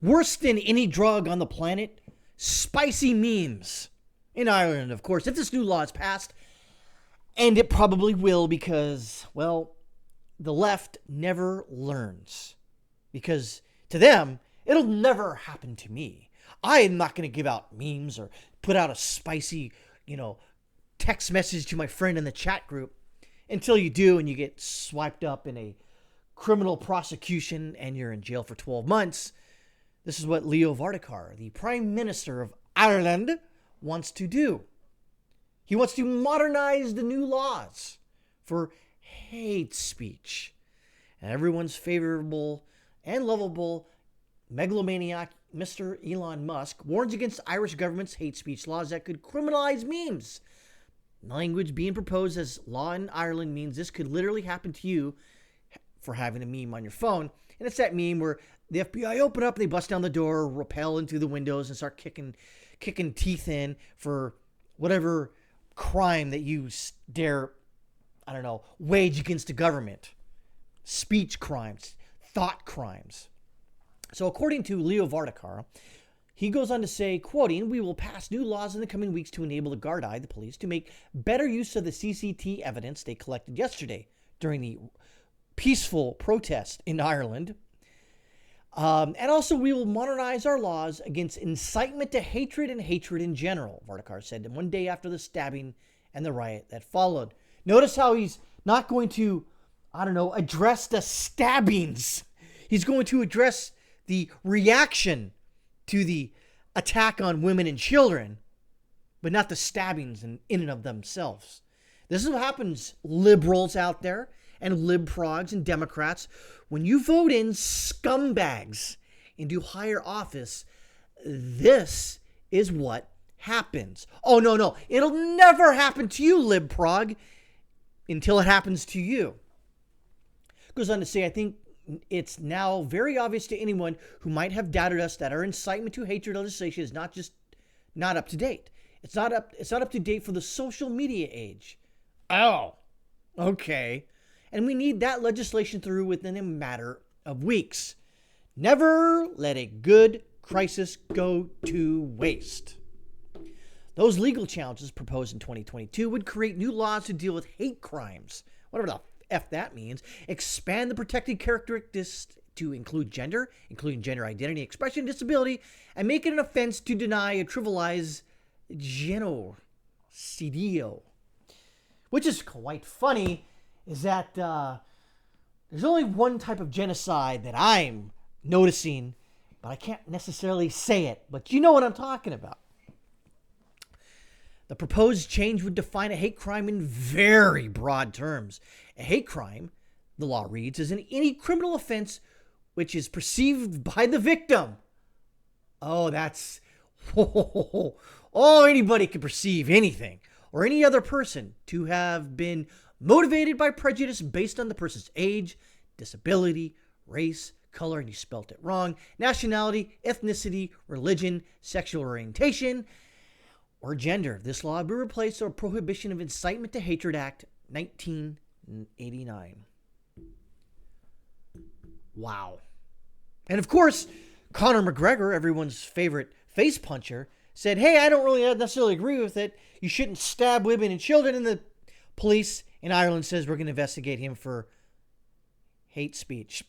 Worse than any drug on the planet, spicy memes. In Ireland, of course, if this new law is passed, and it probably will because, well, the left never learns. Because to them, it'll never happen to me. I am not going to give out memes or put out a spicy, text message to my friend in the chat group until you do and you get swiped up in a criminal prosecution and you're in jail for 12 months. This is what Leo Varadkar, the Prime Minister of Ireland, wants to do. He wants to modernize the new laws for hate speech. And everyone's favorable and lovable megalomaniac Mr. Elon Musk warns against Irish government's hate speech laws that could criminalize memes. The language being proposed as law in Ireland means this could literally happen to you for having a meme on your phone. And it's that meme where the FBI open up, they bust down the door, rappel into the windows, and start kicking teeth in for whatever crime that you dare, wage against the government. Speech crimes, thought crimes. So according to Leo Varadkar, he goes on to say, quoting, "We will pass new laws in the coming weeks to enable the Gardaí, the police, to make better use of the CCT evidence they collected yesterday during the peaceful protest in Ireland. And also, we will modernize our laws against incitement to hatred and hatred in general," Varadkar said, one day after the stabbing and the riot that followed. Notice how he's not going to, address the stabbings. He's going to address the reaction to the attack on women and children, but not the stabbings in and of themselves. This is what happens, liberals out there and lib-progs and Democrats. When you vote in scumbags into higher office, this is what happens. Oh, no. It'll never happen to you, lib-prog, until it happens to you. Goes on to say, I think it's now very obvious to anyone who might have doubted us that our incitement to hatred legislation is not up to date. It's not up to date for the social media age. Oh, okay. And we need that legislation through within a matter of weeks. Never let a good crisis go to waste. Those legal challenges proposed in 2022 would create new laws to deal with hate crimes, whatever the F that means, expand the protected characteristics to include gender, including gender identity, expression, disability, and make it an offense to deny or trivialize genocidio. Which is quite funny, is that there's only one type of genocide that I'm noticing, but I can't necessarily say it, but you know what I'm talking about. The proposed change would define a hate crime in very broad terms. A hate crime, the law reads, is any criminal offense which is perceived by the victim. Oh, that's... Oh, anybody can perceive anything, or any other person, to have been motivated by prejudice based on the person's age, disability, race, color, and you spelt it wrong, nationality, ethnicity, religion, sexual orientation, or gender. This law will replace the Prohibition of Incitement to Hatred Act 1989. Wow. And of course, Conor McGregor, everyone's favorite face puncher, said, hey, I don't really necessarily agree with it. You shouldn't stab women and children. And the police in Ireland says we're going to investigate him for hate speech.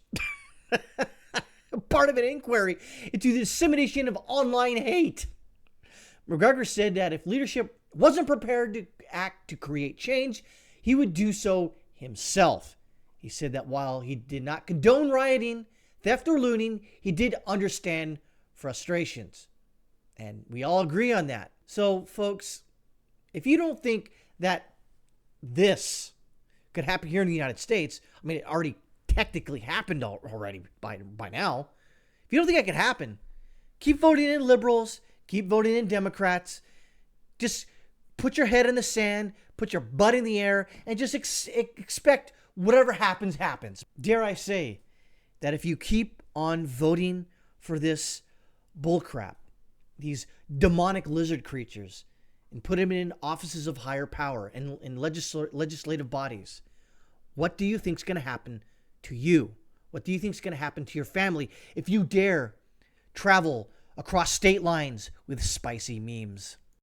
Part of an inquiry into the dissemination of online hate. McGregor said that if leadership wasn't prepared to act to create change, he would do so himself. He said that while he did not condone rioting, theft, or looting, he did understand frustrations. And we all agree on that. So, folks, if you don't think that this could happen here in the United States, I mean, it already technically happened already by now. If you don't think that could happen, keep voting in liberals, keep voting in Democrats. Just put your head in the sand, put your butt in the air, and just expect whatever happens, happens. Dare I say that if you keep on voting for this bullcrap, these demonic lizard creatures, and put them in offices of higher power and in legislative bodies, what do you think is going to happen to you? What do you think is going to happen to your family if you dare travel across state lines with spicy memes.